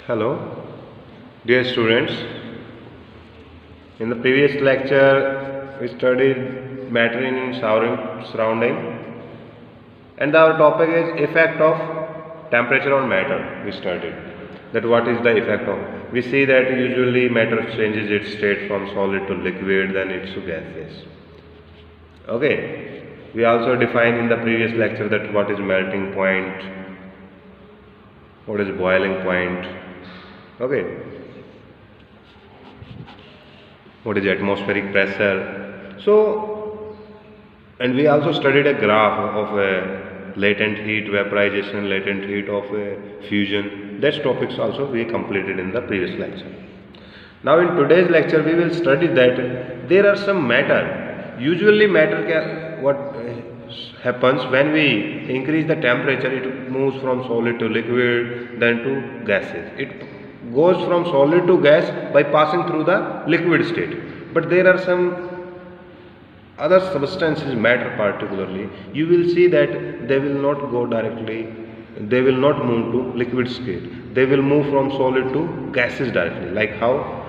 Hello, dear students. In the previous lecture, we studied matter in surrounding, and our topic is effect of temperature on matter. We studied that what is the effect of. We see that usually matter changes its state from solid to liquid, then it's to gaseous. Okay. We also defined in the previous lecture that what is melting point, what is boiling point. Okay. What is atmospheric pressure. So, and we also studied a graph of a latent heat vaporization, latent heat of a fusion. These topics also we completed in the previous lecture. Now in today's lecture we will study that there are some matter. Usually matter what happens when we increase the temperature, it moves from solid to liquid, then to gases. It goes from solid to gas by passing through the liquid state. But there are some other substances, matter particularly, you will see that they will not go directly, they will not move to liquid state. They will move from solid to gases directly. Like how?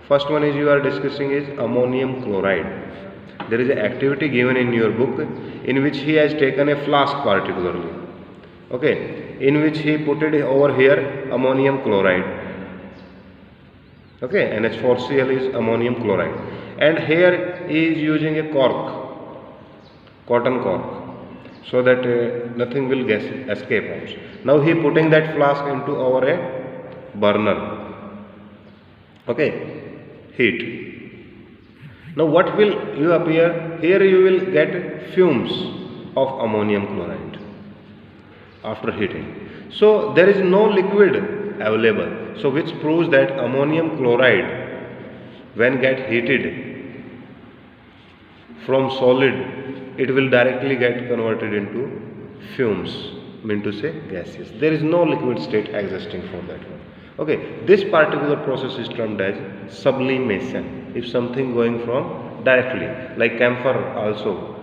First one is you are discussing is ammonium chloride. There is an activity given in your book in which he has taken a flask particularly. Okay, in which he put it over here ammonium chloride. Okay, NH4Cl is ammonium chloride, and here he is using a cork, cotton cork, so that nothing will escape out. Now he putting that flask into over a burner. Okay, heat. Now what will you appear? Here you will get fumes of ammonium chloride after heating. So there is no liquid available. So which proves that ammonium chloride when get heated from solid, it will directly get converted into fumes, mean to say gases. There is no liquid state existing for that one. Okay, this particular process is termed as sublimation. If something going from directly, like camphor also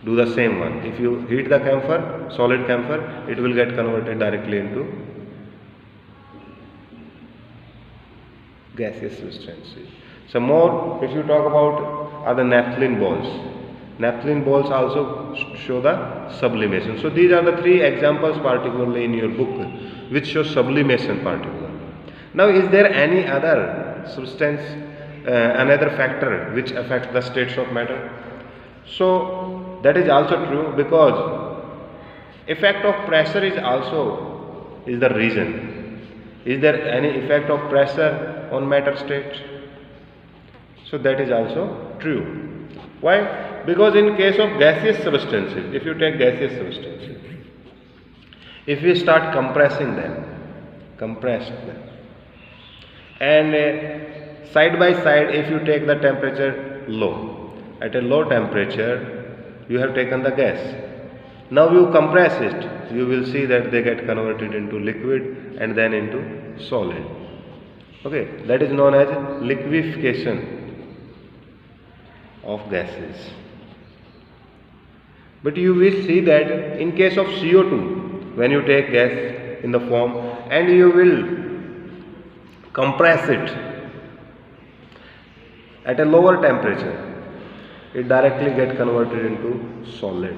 do the same one. If you heat the camphor, solid camphor, it will get converted directly into gaseous substances. Some more, if you talk about are the naphthalene balls. Naphthalene balls also show the sublimation. So these are the three examples particularly in your book which show sublimation particularly. Now is there any other substance, another factor which affects the states of matter? So that is also true, because effect of pressure is also the reason. Is there any effect of pressure on matter states? So that is also true. Why? Because in case of gaseous substances, if you take gaseous substances, if we start compressing them, and side by side, if you take the temperature low, at a low temperature, you have taken the gas. Now you compress it, you will see that they get converted into liquid and then into solid. Okay, that is known as liquefaction of gases. But you will see that in case of CO2, when you take gas in the form and you will compress it at a lower temperature, it directly gets converted into solid.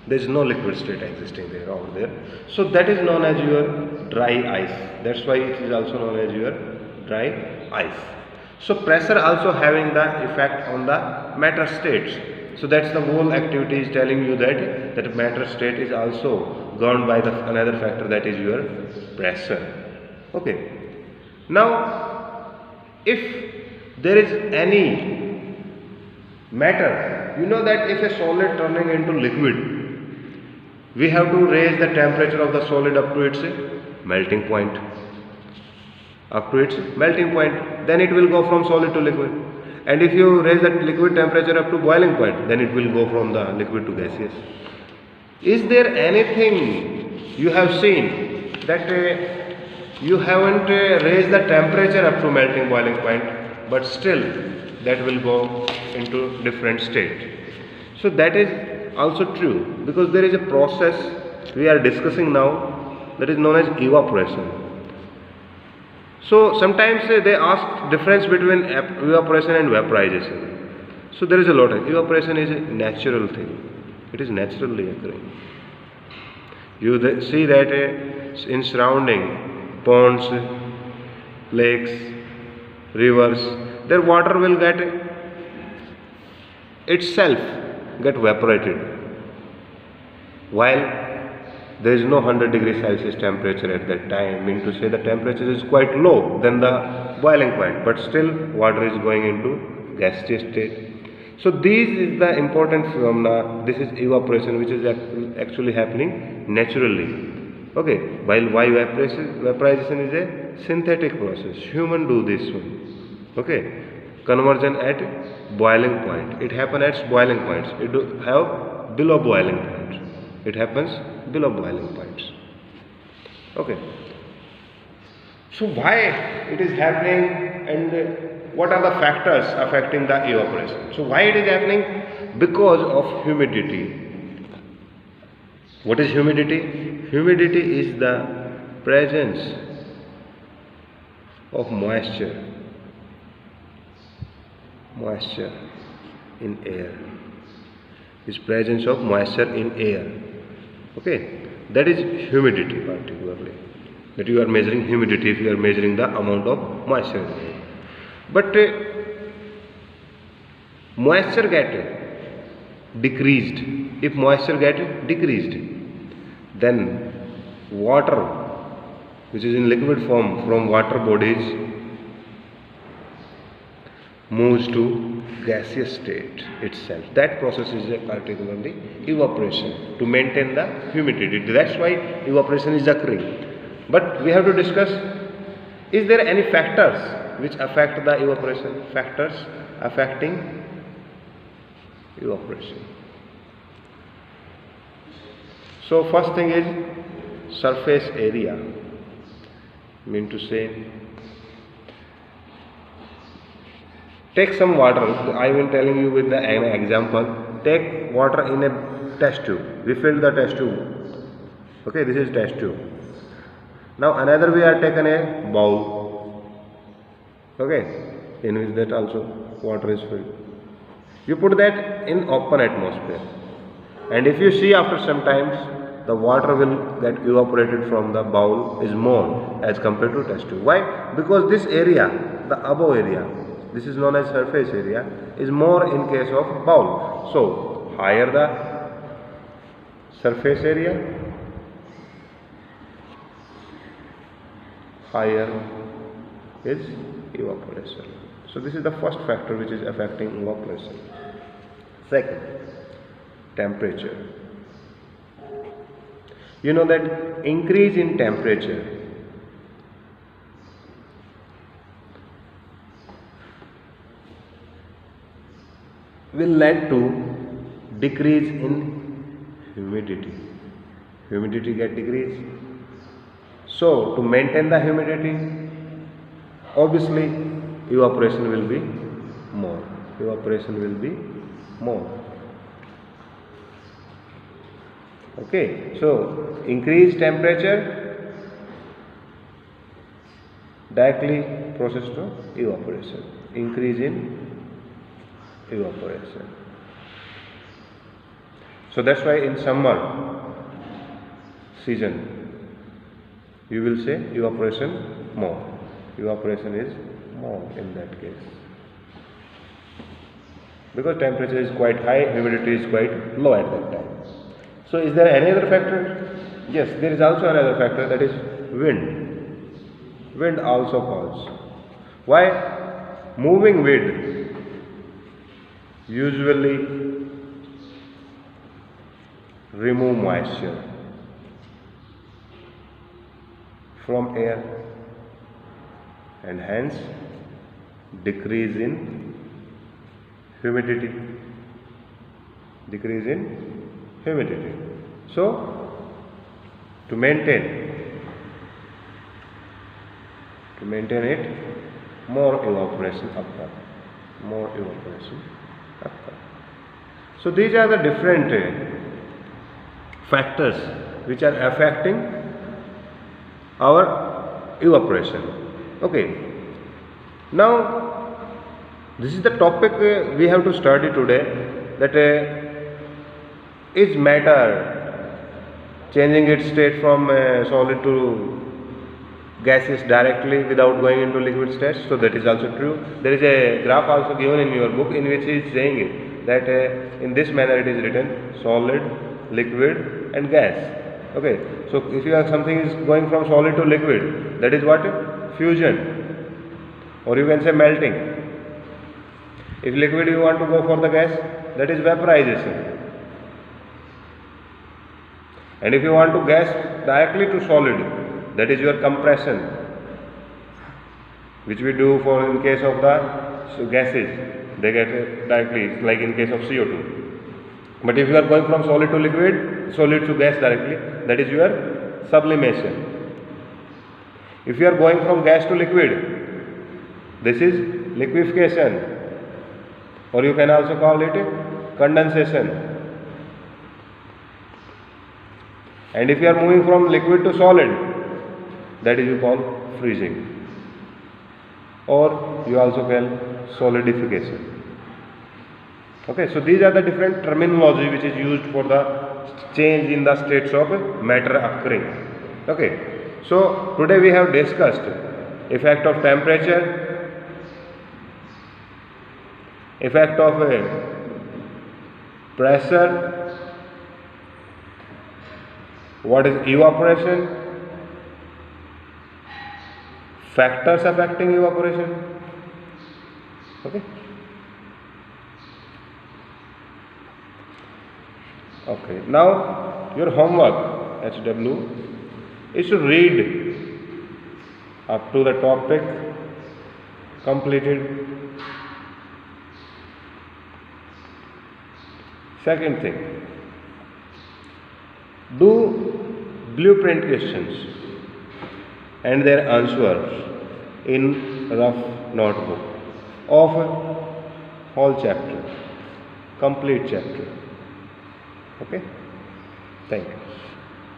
There is no liquid state existing there out there. So that is known as your dry ice. That's why it is also known as your dry ice. So pressure also having the effect on the matter states. So that's the whole activity is telling you that matter state is also governed by another factor, that is your pressure. Okay. Now, if there is any matter, you know that if a solid turning into liquid, we have to raise the temperature of the solid up to its melting point. Up to its melting point, then it will go from solid to liquid. And if you raise the liquid temperature up to boiling point, then it will go from the liquid to gaseous. Is there anything you have seen that you haven't raised the temperature up to melting boiling point, but still that will go into different state? So that is also true, because there is a process we are discussing now that is known as evaporation. So sometimes they ask difference between evaporation and vaporization. So there is a lot of evaporation is a natural thing. It is naturally occurring. You see that in surrounding ponds, lakes, rivers, their water will get itself get evaporated, while there is no 100 degrees Celsius temperature at that time. Mean to say the temperature is quite low than the boiling point, but still water is going into gaseous state. So this is the important phenomena. This is evaporation, which is actually happening naturally. Okay, while vaporization is a synthetic process. Human do this one. Okay, conversion at boiling point. It happens at boiling points. It do have below boiling point. It happens below boiling points. Okay. So why it is happening, and what are the factors affecting the evaporation? So why it is happening? Because of humidity. What is humidity? Humidity is the presence of moisture in air. Is presence of moisture in air. Okay, that is humidity particularly. That you are measuring humidity if you are measuring the amount of moisture in air. But moisture get decreased. If moisture get decreased, then water, which is in liquid form from water bodies, moves to gaseous state itself. That process is particularly evaporation to maintain the humidity. That's why evaporation is occurring. But we have to discuss, is there any factors which affect the evaporation? Factors affecting evaporation. So first thing is surface area. Mean to say, take some water. I will telling you with an example. Take water in a test tube. We fill the test tube. Okay, this is test tube. Now another we are taken a bowl. Okay, in which that also water is filled. You put that in open atmosphere, and if you see after some times, the water will get evaporated from the bowl is more as compared to test tube. Why? Because this area, the above area, this is known as surface area, is more in case of bowl. So higher the surface area, higher is evaporation. So this is the first factor which is affecting evaporation. Second, temperature. You know that increase in temperature will lead to decrease in humidity. Humidity get decreased. So to maintain the humidity, obviously evaporation will be more. Evaporation will be more. Okay, so increased temperature directly process to evaporation. Increase in evaporation. So that's why in summer season you will say evaporation more. Evaporation is more in that case, because temperature is quite high, humidity is quite low at that time. So is there any other factor? Yes, there is also another factor, that is wind. Wind also causes. Why? Moving wind usually remove moisture from air and hence decrease in humidity. Decrease in humidity. So to maintain it, more evaporation occur. More evaporation occur. So these are the different factors which are affecting our evaporation. Okay, now this is the topic we have to study today, that is matter changing its state from solid to gaseous directly without going into liquid state? So that is also true. There is a graph also given in your book in which he is saying it, that in this manner it is written: solid, liquid and gas. Okay, so if you have something is going from solid to liquid, that is what? Fusion, or you can say melting. If liquid you want to go for the gas, that is vaporization. And if you want to gas directly to solid, that is your compression, which we do for in case of the gases, they get directly, like in case of CO2. But if you are going from solid to liquid, solid to gas directly, that is your sublimation. If you are going from gas to liquid, this is liquefaction, or you can also call it condensation. And if you are moving from liquid to solid, that is you call freezing, or you also call solidification. Okay, so these are the different terminology which is used for the change in the states of matter occurring. Okay, so today we have discussed effect of temperature, effect of pressure, what is evaporation, factors affecting evaporation. Okay. Okay. Now your homework, HW, is to read up to the topic completed. Second thing, do blueprint questions and their answers in rough notebook of whole chapter, complete chapter. Okay, thank you.